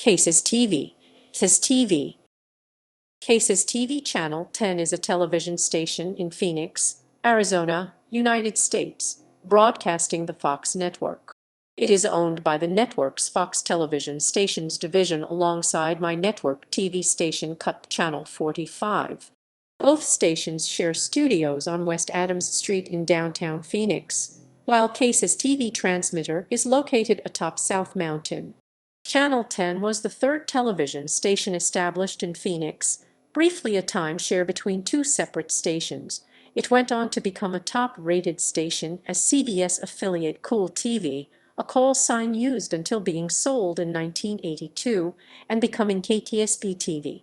Ksaz-Tv. Ksaz-Tv. Ksaz-Tv Channel 10 is a television station in Phoenix, Arizona, United States, broadcasting the Fox network. It is owned by the network's Fox television stations division alongside MyNetworkTV station KUTP Channel 45. Both stations share studios on West Adams Street in downtown Phoenix, while Ksaz-Tv transmitter is located atop South Mountain. Channel 10 was the third television station established in Phoenix, briefly a timeshare between two separate stations. It went on to become a top-rated station as CBS affiliate KUTP, a call sign used until being sold in 1982 and becoming KTSB-TV.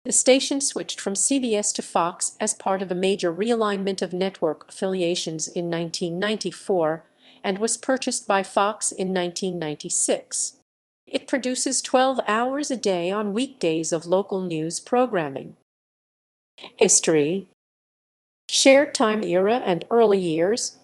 The station switched from CBS to Fox as part of a major realignment of network affiliations in 1994 and was purchased by Fox in 1996. It produces 12 hours a day on weekdays of local news programming. History. Shared time era and early years.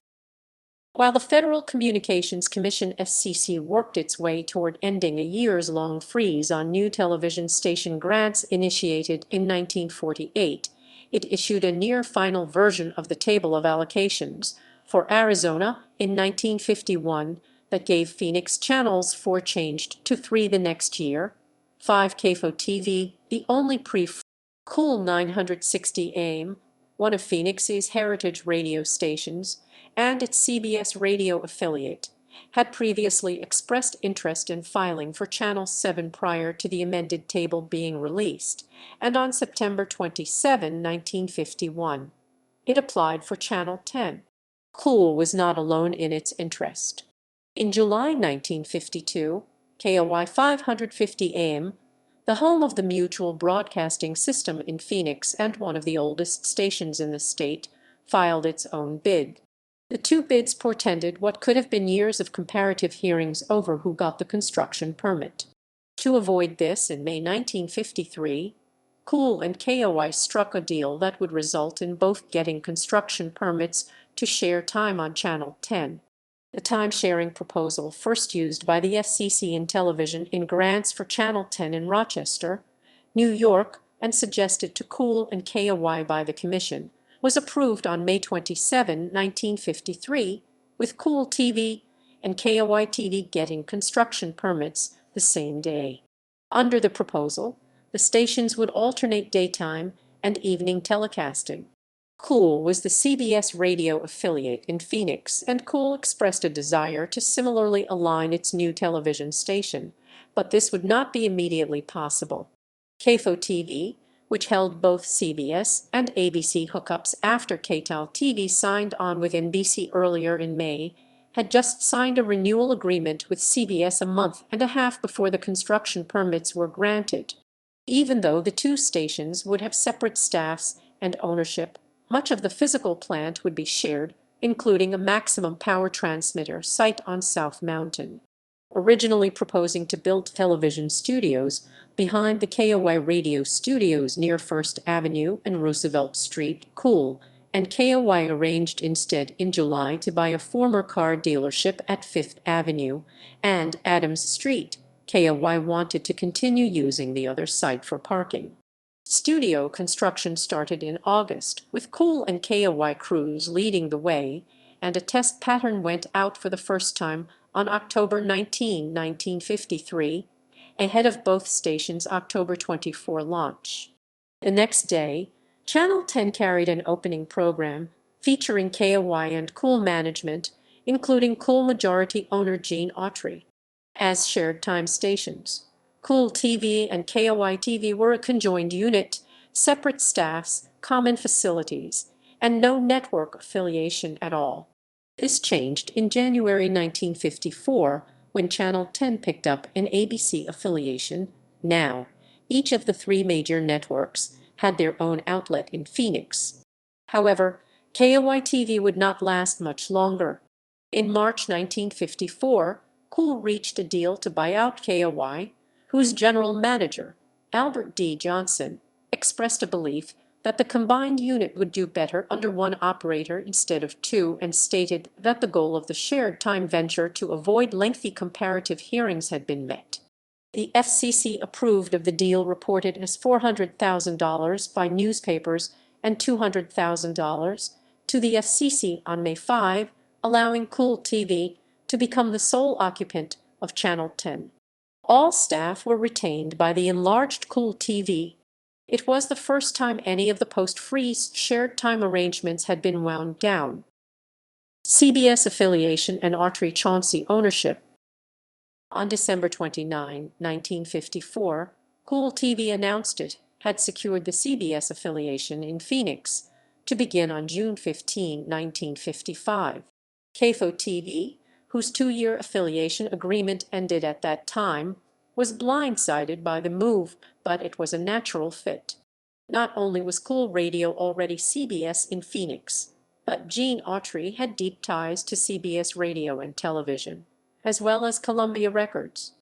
While the Federal Communications Commission (FCC) worked its way toward ending a years-long freeze on new television station grants initiated in 1948, it issued a near-final version of the Table of Allocations for Arizona in 1951 that gave Phoenix channels 4 changed to 3 the next year, 5 KUTP, the only pre-Cool 960 AM, one of Phoenix's heritage radio stations, and its CBS radio affiliate, had previously expressed interest in filing for Channel 7 prior to the amended table being released, and on September 27, 1951, it applied for Channel 10. Cool was not alone in its interest. In July 1952, KOY 550 AM, the home of the Mutual Broadcasting System in Phoenix and one of the oldest stations in the state, filed its own bid. The two bids portended what could have been years of comparative hearings over who got the construction permit. To avoid this, in May 1953, Cool and KOY struck a deal that would result in both getting construction permits to share time on Channel 10. The time-sharing proposal, first used by the FCC in television in grants for Channel 10 in Rochester, New York, and suggested to Cool and KOY by the Commission, was approved on May 27, 1953, with KUTP and KOY-TV getting construction permits the same day. Under the proposal, the stations would alternate daytime and evening telecasting. Cool was the CBS radio affiliate in Phoenix, and Cool expressed a desire to similarly align its new television station, but this would not be immediately possible. KUTP, which held both CBS and ABC hookups after KTAL-TV signed on with NBC earlier in May, had just signed a renewal agreement with CBS a month and a half before the construction permits were granted. Even though the two stations would have separate staffs and ownership, much of the physical plant would be shared, including a maximum power transmitter site on South Mountain. Originally proposing to build television studios behind the KOY radio studios near First Avenue and Roosevelt Street, Cool and KOY arranged instead in July to buy a former car dealership at Fifth Avenue and Adams Street. KOY wanted to continue using the other site for parking. Studio construction started in August, with Cool and KOY crews leading the way, and a test pattern went out for the first time on October 19, 1953, ahead of both stations' October 24 launch. The next day, Channel 10 carried an opening program featuring KOY and Cool management, including Cool majority owner Gene Autry. As shared time stations, KUTP and KOY-TV were a conjoined unit, separate staffs, common facilities, and no network affiliation at all. This changed in January 1954 when Channel 10 picked up an ABC affiliation. Now, each of the three major networks had their own outlet in Phoenix. However, KOY-TV would not last much longer. In March 1954, Cool reached a deal to buy out KOY, whose general manager, Albert D. Johnson, expressed a belief that the combined unit would do better under one operator instead of two, and stated that the goal of the shared time venture to avoid lengthy comparative hearings had been met. The FCC approved of the deal reported as $400,000 by newspapers and $200,000 to the FCC on May 5, allowing Cool TV to become the sole occupant of Channel 10. All staff were retained by the enlarged Cool TV. It was the first time any of the post-freeze shared time arrangements had been wound down. CBS affiliation and Autry-Chauncey ownership. On December 29, 1954, Cool TV announced it had secured the CBS affiliation in Phoenix to begin on June 15, 1955. KUTP, whose two-year affiliation agreement ended at that time, was blindsided by the move, but it was a natural fit. Not only was Cool Radio already CBS in Phoenix, but Gene Autry had deep ties to CBS radio and television, as well as Columbia Records.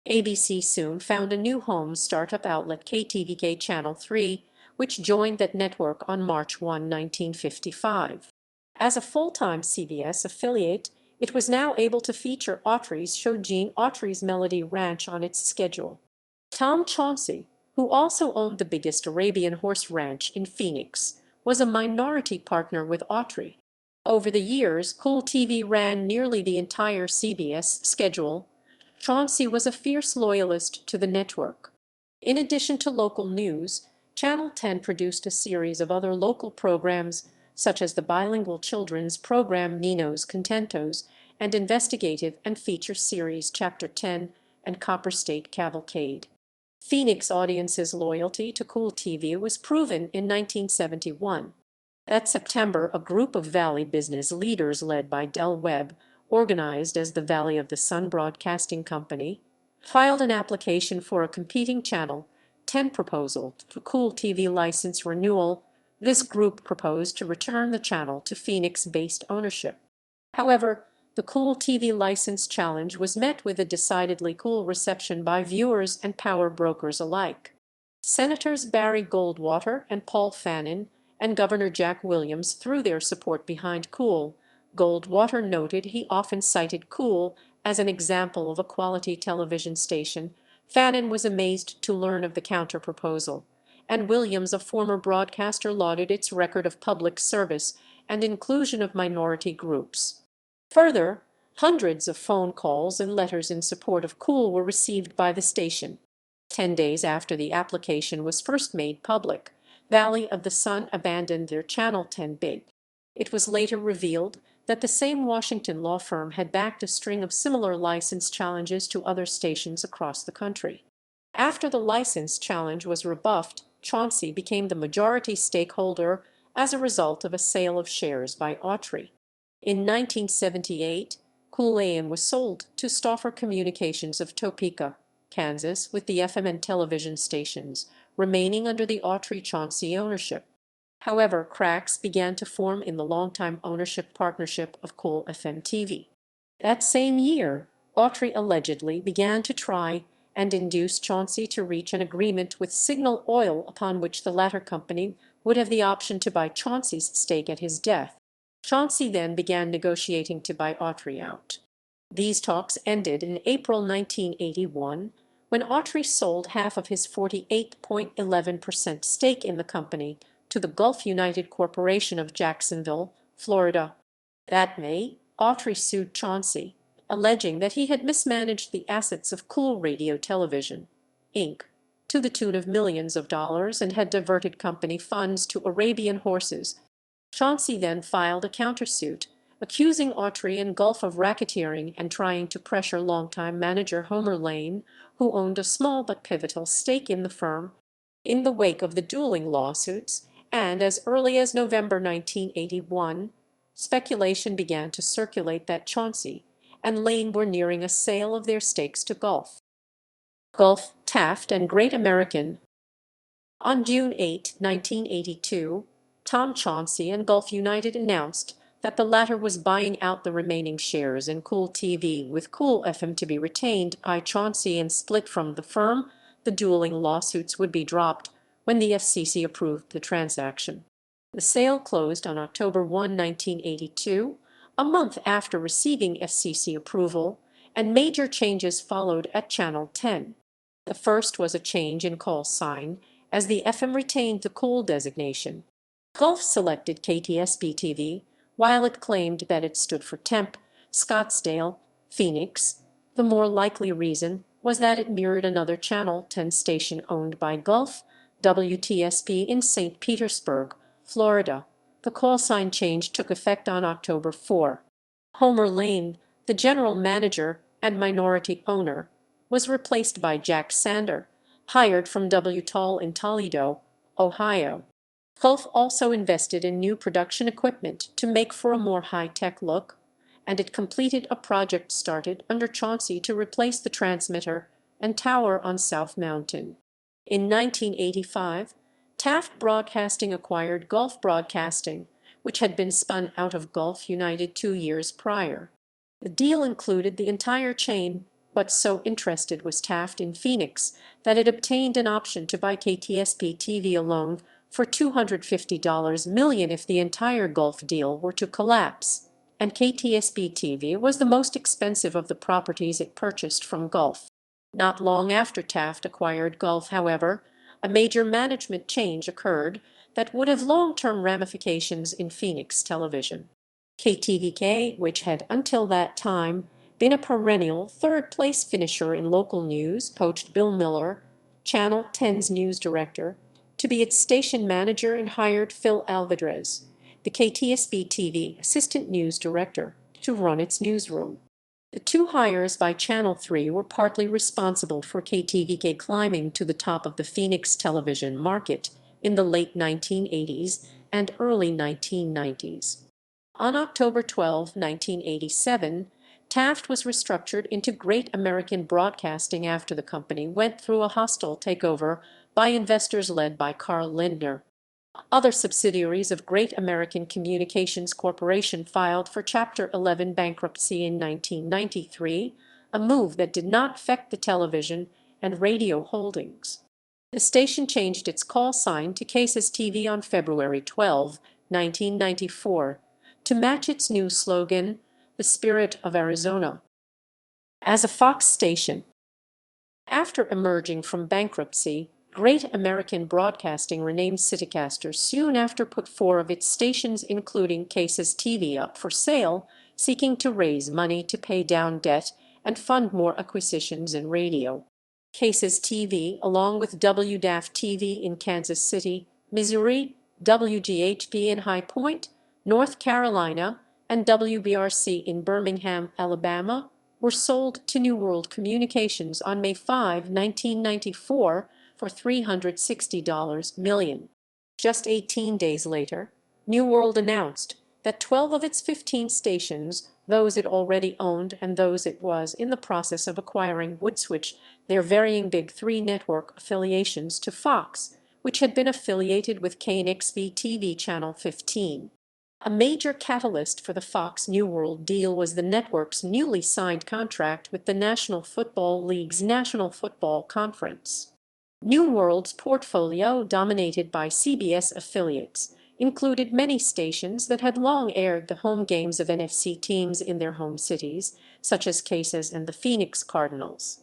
ABC soon found a new home startup outlet, KTVK Channel 3, which joined that network on March 1, 1955. As a full-time CBS affiliate, it was now able to feature Autry's show Gene Autry's Melody Ranch on its schedule. Tom Chauncey, who also owned the biggest Arabian horse ranch in Phoenix, was a minority partner with Autry. Over the years, Cool TV ran nearly the entire CBS schedule. Chauncey was a fierce loyalist to the network. In addition to local news, Channel 10 produced a series of other local programs, such as the bilingual children's program Nino's Contentos and investigative and feature series Chapter 10 and Copper State Cavalcade. Phoenix audiences' loyalty to Cool TV was proven in 1971. That September, a group of Valley business leaders led by Del Webb, organized as the Valley of the Sun Broadcasting Company, filed an application for a competing Channel 10 proposal for Cool TV license renewal. This group proposed to return the channel to Phoenix-based ownership. However, the Cool TV license challenge was met with a decidedly cool reception by viewers and power brokers alike. Senators Barry Goldwater and Paul Fannin and Governor Jack Williams threw their support behind Cool. Goldwater noted he often cited Cool as an example of a quality television station. Fannin was amazed to learn of the counter-proposal, and Williams, a former broadcaster, lauded its record of public service and inclusion of minority groups. Further, hundreds of phone calls and letters in support of Cool were received by the station. 10 days after the application was first made public, Valley of the Sun abandoned their Channel 10 bid. It was later revealed that the same Washington law firm had backed a string of similar license challenges to other stations across the country. After the license challenge was rebuffed, Chauncey became the majority stakeholder as a result of a sale of shares by Autry. In 1978, Cool AM was sold to Stauffer Communications of Topeka, Kansas, with the FM and television stations remaining under the Autry-Chauncey ownership. However, cracks began to form in the longtime ownership partnership of Cool FM TV. That same year, Autry allegedly began to try and induce Chauncey to reach an agreement with Signal Oil, upon which the latter company would have the option to buy Chauncey's stake at his death. Chauncey then began negotiating to buy Autry out. These talks ended in April 1981, when Autry sold half of his 48.11% stake in the company to the Gulf United Corporation of Jacksonville, Florida. That May, Autry sued Chauncey, alleging that he had mismanaged the assets of Cool Radio Television, Inc., to the tune of millions of dollars and had diverted company funds to Arabian horses. Chauncey then filed a countersuit, accusing Autry and Gulf of racketeering and trying to pressure longtime manager Homer Lane, who owned a small but pivotal stake in the firm. In the wake of the dueling lawsuits, and as early as November 1981, speculation began to circulate that Chauncey and Lane were nearing a sale of their stakes to Gulf, Taft, and Great American. On June 8, 1982, Tom Chauncey and Gulf United announced that the latter was buying out the remaining shares in Cool TV, with Cool FM to be retained by Chauncey and split from the firm. The dueling lawsuits would be dropped when the FCC approved the transaction. The sale closed on October 1, 1982, a month after receiving FCC approval, and major changes followed at Channel 10. The first was a change in call sign, as the FM retained the cool designation. Gulf selected KTSB-TV, while it claimed that it stood for Temp, Scottsdale, Phoenix. The more likely reason was that it mirrored another Channel 10 station owned by Gulf, WTSP in St. Petersburg, Florida. The call sign change took effect on October 4. Homer Lane, the general manager and minority owner, was replaced by Jack Sander, hired from W-Toll in Toledo, Ohio. Gulf also invested in new production equipment to make for a more high-tech look, and it completed a project started under Chauncey to replace the transmitter and tower on South Mountain. In 1985, Taft Broadcasting acquired Gulf Broadcasting, which had been spun out of Gulf United 2 years prior. The deal included the entire chain, but so interested was Taft in Phoenix that it obtained an option to buy KTSB-TV alone for $250 million if the entire Gulf deal were to collapse, and KTSB-TV was the most expensive of the properties it purchased from Gulf. Not long after Taft acquired Gulf, however, a major management change occurred that would have long-term ramifications in Phoenix television. KTVK, which had until that time been a perennial third-place finisher in local news, poached Bill Miller, Channel 10's news director, to be its station manager and hired Phil Alvidrez, the KTSB-TV assistant news director, to run its newsroom. The two hires by Channel 3 were partly responsible for KTVK climbing to the top of the Phoenix television market in the late 1980s and early 1990s. On October 12, 1987, Taft was restructured into Great American Broadcasting after the company went through a hostile takeover by investors led by Carl Lindner. Other subsidiaries of Great American Communications Corporation filed for Chapter 11 bankruptcy in 1993, a move that did not affect the television and radio holdings. The station changed its call sign to Ksaz-Tv on February 12, 1994, to match its new slogan, "The Spirit of Arizona." As a Fox station, after emerging from bankruptcy, Great American Broadcasting renamed Citycaster soon after put 4 of its stations, including Ksaz-Tv, up for sale, seeking to raise money to pay down debt and fund more acquisitions in radio. Ksaz-Tv, along with WDAF-TV in Kansas City, Missouri, WGHP in High Point, North Carolina, and WBRC in Birmingham, Alabama, were sold to New World Communications on May 5, 1994, for $360 million. Just 18 days later, New World announced that 12 of its 15 stations, those it already owned and those it was in the process of acquiring, would switch their varying Big Three network affiliations to Fox, which had been affiliated with KNXV-TV Channel 15. A major catalyst for the Fox-New World deal was the network's newly signed contract with the National Football League's National Football Conference. New World's portfolio, dominated by CBS affiliates, included many stations that had long aired the home games of NFC teams in their home cities, such as Ksaz and the Phoenix Cardinals.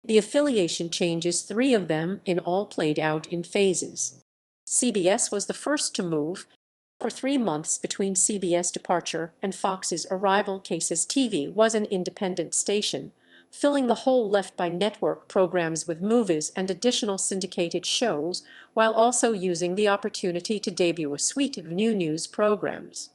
The affiliation changes, 3 of them in all, played out in phases. CBS was the first to move. For 3 months between CBS departure and Fox's arrival, Ksaz-Tv was an independent station, filling the hole left by network programs with movies and additional syndicated shows, while also using the opportunity to debut a suite of new news programs.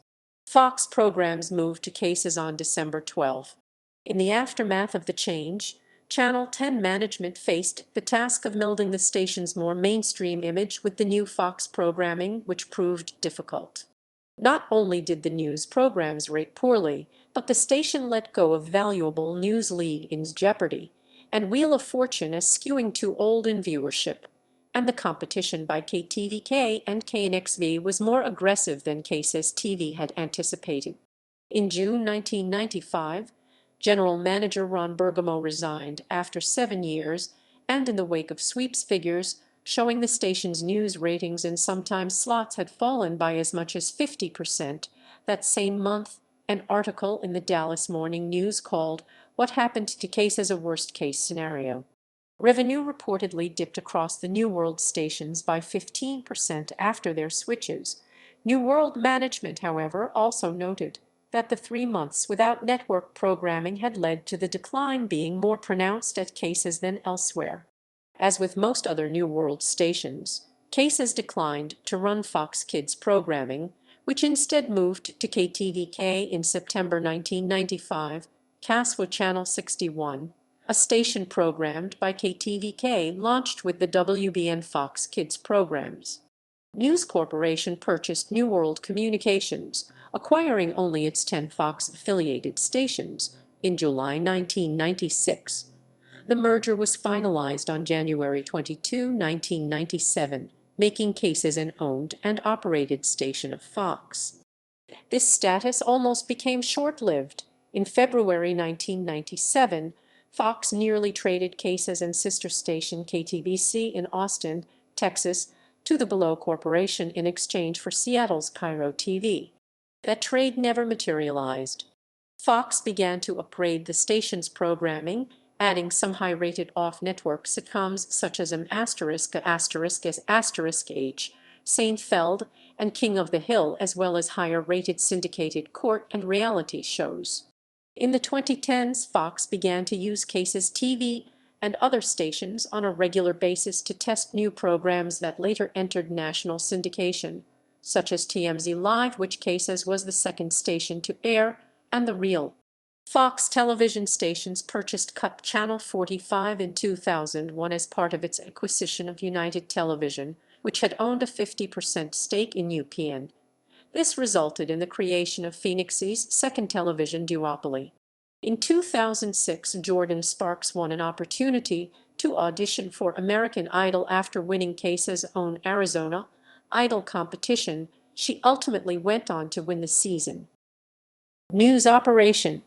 Fox programs moved to Ksaz on December 12. In the aftermath of the change, Channel 10 management faced the task of melding the station's more mainstream image with the new Fox programming, which proved difficult. Not only did the news programs rate poorly, but the station let go of valuable news lead-ins Jeopardy! And Wheel of Fortune as skewing too old in viewership, and the competition by KTVK and KNXV was more aggressive than Ksaz-Tv had anticipated. In June 1995, General Manager Ron Bergamo resigned after 7 years, and in the wake of sweeps figures showing the station's news ratings in sometime slots had fallen by as much as 50%, that same month, an article in the Dallas Morning News called "What Happened to Ksaz a Worst-Case Scenario." Revenue reportedly dipped across the New World stations by 15% after their switches. New World management, however, also noted that the 3 months without network programming had led to the decline being more pronounced at Ksaz than elsewhere. As with most other New World stations, Ksaz declined to run Fox Kids programming, which instead moved to KTVK in September 1995, Kaswa Channel 61, a station programmed by KTVK launched with the WBN Fox Kids programs. News Corporation purchased New World Communications, acquiring only its 10 Fox-affiliated stations, in July 1996. The merger was finalized on January 22, 1997, making Ksaz an owned and operated station of Fox. This status almost became short-lived. In February 1997, Fox nearly traded Ksaz and sister station KTBC in Austin, Texas, to the Below Corporation in exchange for Seattle's Cairo TV. That trade never materialized. Fox began to upgrade the station's programming, adding some high-rated off-network sitcoms such as *******H, Seinfeld, and King of the Hill, as well as higher-rated syndicated court and reality shows. In the 2010s, Fox began to use Ksaz-Tv and other stations on a regular basis to test new programs that later entered national syndication, such as TMZ Live, which Ksaz was the second station to air, and The Real. Fox television stations purchased KUTP Channel 45 in 2001 as part of its acquisition of United Television, which had owned a 50% stake in UPN. This resulted in the creation of Phoenix's second television duopoly. In 2006, Jordan Sparks won an opportunity to audition for American Idol after winning Ksaz's own Arizona Idol competition. She ultimately went on to win the season. News operation.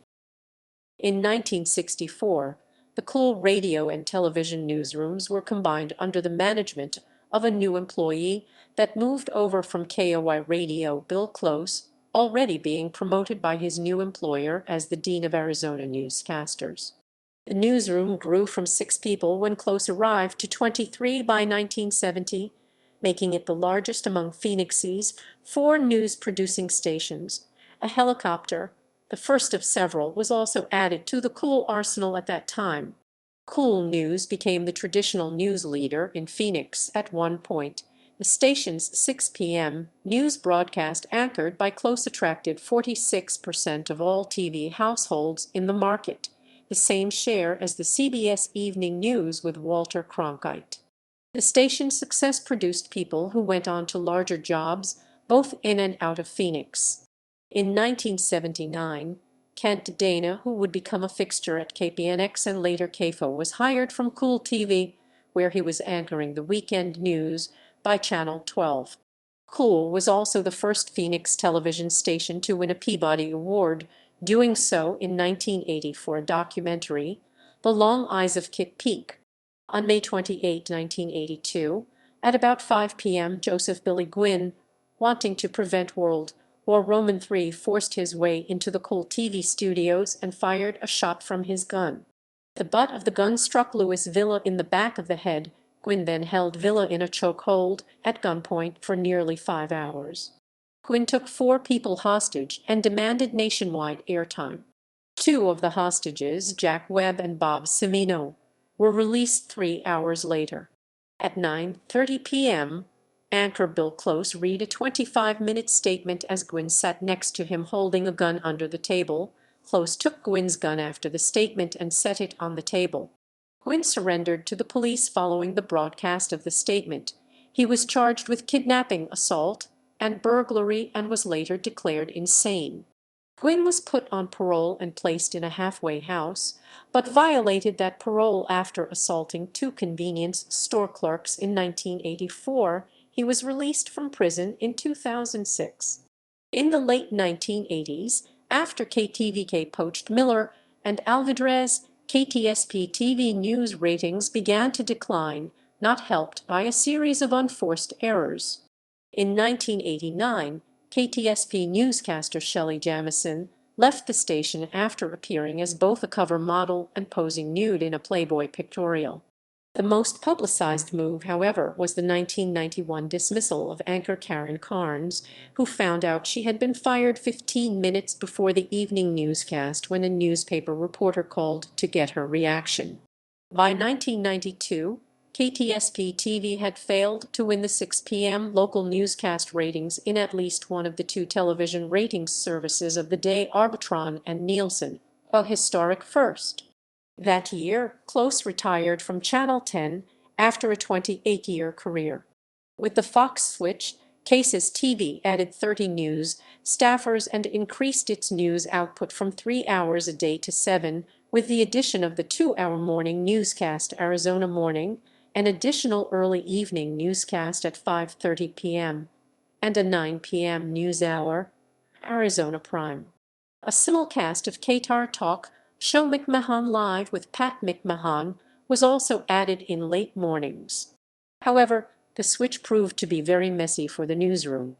In 1964, the Cool radio and television newsrooms were combined under the management of a new employee that moved over from KOI Radio, Bill Close, already being promoted by his new employer as the Dean of Arizona Newscasters. The newsroom grew from 6 people when Close arrived to 23 by 1970, making it the largest among Phoenix's 4 news-producing stations. A helicopter, the first of several, was also added to the Cool arsenal at that time. Cool News became the traditional news leader in Phoenix at one point. The station's 6 p.m. news broadcast anchored by Close attracted 46% of all TV households in the market, the same share as the CBS Evening News with Walter Cronkite. The station's success produced people who went on to larger jobs, both in and out of Phoenix. In 1979, Kent Dana, who would become a fixture at KPNX and later KFO, was hired from Cool TV, where he was anchoring the weekend news by Channel 12. Cool was also the first Phoenix television station to win a Peabody Award, doing so in 1980 for a documentary, The Long Eyes of Kit Peak. On May 28, 1982, at about 5 p.m., Joseph Billy Gwynn, wanting to prevent World War III, forced his way into the Cool TV studios and fired a shot from his gun. The butt of the gun struck Louis Villa in the back of the head. Gwynn then held Villa in a chokehold at gunpoint for nearly 5 hours. Gwynn took 4 people hostage and demanded nationwide airtime. 2 of the hostages, Jack Webb and Bob Cimino, were released 3 hours later. At 9:30 p.m., anchor Bill Close read a 25-minute statement as Gwynn sat next to him holding a gun under the table. Close took Gwynn's gun after the statement and set it on the table. Gwynn surrendered to the police following the broadcast of the statement. He was charged with kidnapping, assault, and burglary and was later declared insane. Gwynn was put on parole and placed in a halfway house, but violated that parole after assaulting 2 convenience store clerks in 1984. He was released from prison in 2006. In the late 1980s, after KTVK poached Miller and Alvidrez, KTSP-TV news ratings began to decline, not helped by a series of unforced errors. In 1989, KTSP newscaster Shelley Jamison left the station after appearing as both a cover model and posing nude in a Playboy pictorial. The most publicized move, however, was the 1991 dismissal of anchor Karen Carnes, who found out she had been fired 15 minutes before the evening newscast when a newspaper reporter called to get her reaction. By 1992, KTSP-TV had failed to win the 6 p.m. local newscast ratings in at least one of the two television ratings services of the day, Arbitron and Nielsen, a historic first. That year, Close retired from Channel 10 after a 28-year career. With the Fox switch, Ksaz-Tv added 30 news staffers and increased its news output from 3 hours a day to 7, with the addition of the 2-hour morning newscast Arizona Morning, an additional early evening newscast at 5:30 p.m., and a 9 p.m. news hour, Arizona Prime. A simulcast of Qatar Talk Show McMahon Live with Pat McMahon was also added in late mornings. However, the switch proved to be very messy for the newsroom.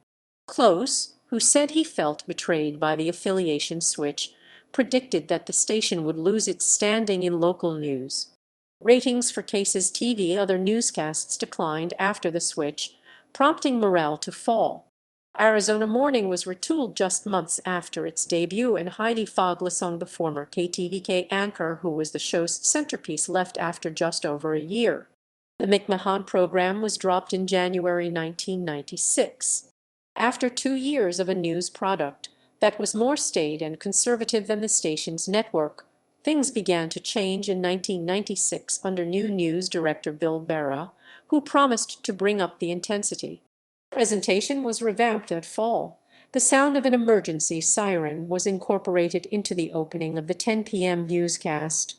Close, who said he felt betrayed by the affiliation switch, predicted that the station would lose its standing in local news. Ratings for Ksaz-Tv other newscasts declined after the switch, prompting morale to fall. Arizona Morning was retooled just months after its debut, and Heidi Foglasong, the former KTVK anchor who was the show's centerpiece, left after just over a year. The McMahon program was dropped in January 1996. After 2 years of a news product that was more staid and conservative than the station's network, things began to change in 1996 under new news director Bill Barra, who promised to bring up the intensity. Presentation was revamped that fall. The sound of an emergency siren was incorporated into the opening of the 10 p.m. newscast.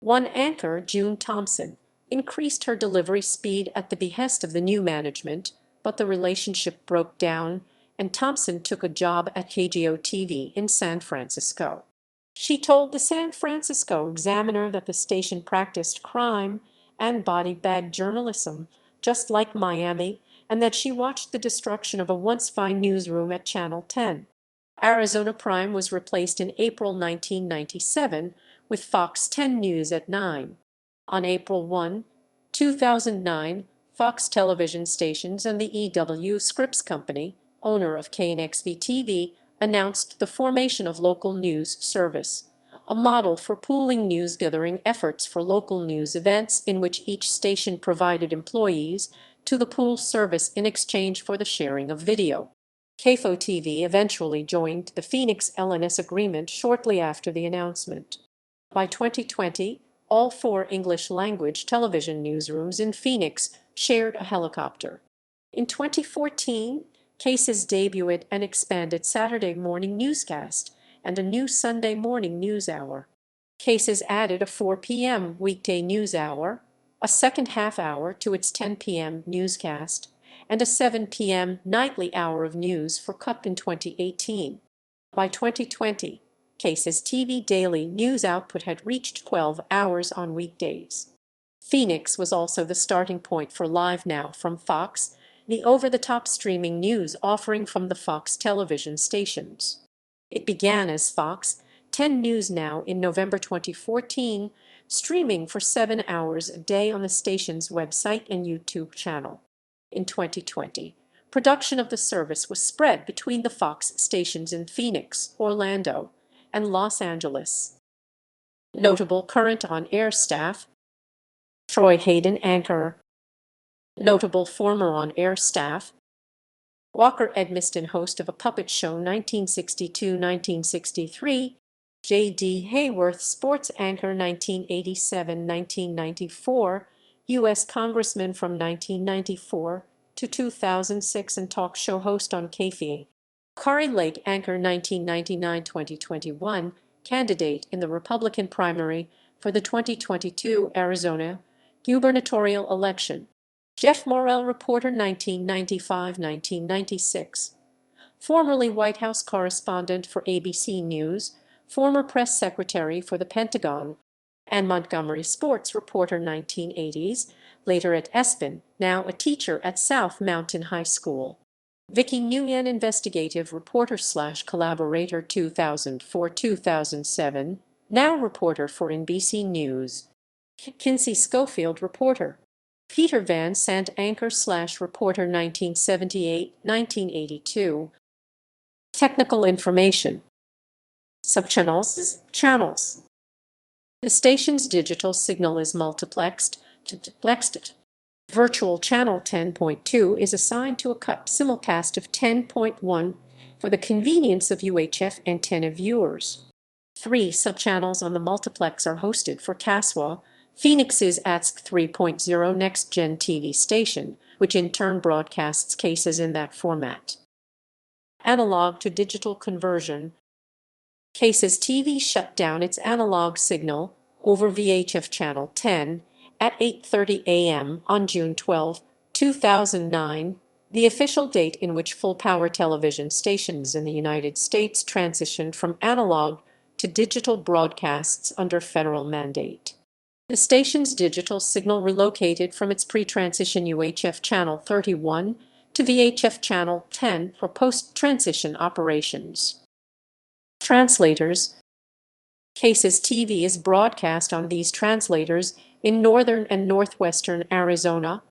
One anchor, June Thompson, increased her delivery speed at the behest of the new management, but the relationship broke down, and Thompson took a job at KUTP in San Francisco. She told the San Francisco Examiner that the station practiced crime and body bag journalism, just like Miami, and that she watched the destruction of a once fine newsroom at Channel 10. Arizona Prime was replaced in April 1997 with Fox 10 News at 9. On April 1, 2009, Fox television stations and the EW Scripps Company, owner of KNXV-TV, announced the formation of Local News Service, a model for pooling news-gathering efforts for local news events in which each station provided employees to the pool service in exchange for the sharing of video. KFO-TV eventually joined the Phoenix LNS agreement shortly after the announcement. By 2020, all 4 English-language television newsrooms in Phoenix shared a helicopter. In 2014, Ksaz debuted an expanded Saturday morning newscast and a new Sunday morning news hour. Ksaz added a 4 p.m. weekday news hour, a second half hour to its 10 p.m. newscast, and a 7 p.m. nightly hour of news for KUTP in 2018. By 2020, Ksaz-Tv daily news output had reached 12 hours on weekdays. Phoenix was also the starting point for Live Now from Fox, the over-the-top streaming news offering from the Fox television stations. It began as Fox 10 News Now in November 2014, streaming for 7 hours a day on the station's website and YouTube channel. In 2020, production of the service was spread between the Fox stations in Phoenix, Orlando, and Los Angeles. Notable current on-air staff: Troy Hayden, anchor. Notable former on-air staff: Walker Edmiston, host of A Puppet Show 1962-1963, J.D. Hayworth, sports anchor 1987-1994, U.S. Congressman from 1994 to 2006 and talk show host on KFI. Kari Lake, anchor 1999-2021, candidate in the Republican primary for the 2022 Arizona gubernatorial election. Jeff Morrell, reporter 1995-1996. Formerly White House correspondent for ABC News, former press secretary for the Pentagon, and Montgomery sports reporter 1980s, later at ESPN, now a teacher at South Mountain High School. Vicky Nguyen, investigative reporter/collaborator 2004-2007, now reporter for NBC News. Kinsey Schofield, reporter. Peter Van Sant, anchor/reporter, 1978-1982. Technical information. Subchannels, channels. The station's digital signal is multiplexed. Virtual channel 10.2 is assigned to a cut simulcast of 10.1 for the convenience of UHF antenna viewers. 3 subchannels on the multiplex are hosted for Caswa, Phoenix's ATSC 3.0 next-gen TV station, which in turn broadcasts cases in that format. Analog to digital conversion. Ksaz-Tv shut down its analog signal over VHF channel 10 at 8:30 a.m. on June 12, 2009, the official date in which full-power television stations in the United States transitioned from analog to digital broadcasts under federal mandate. The station's digital signal relocated from its pre-transition UHF channel 31 to VHF channel 10 for post-transition operations. Translators. Ksaz-Tv is broadcast on these translators in northern and northwestern Arizona,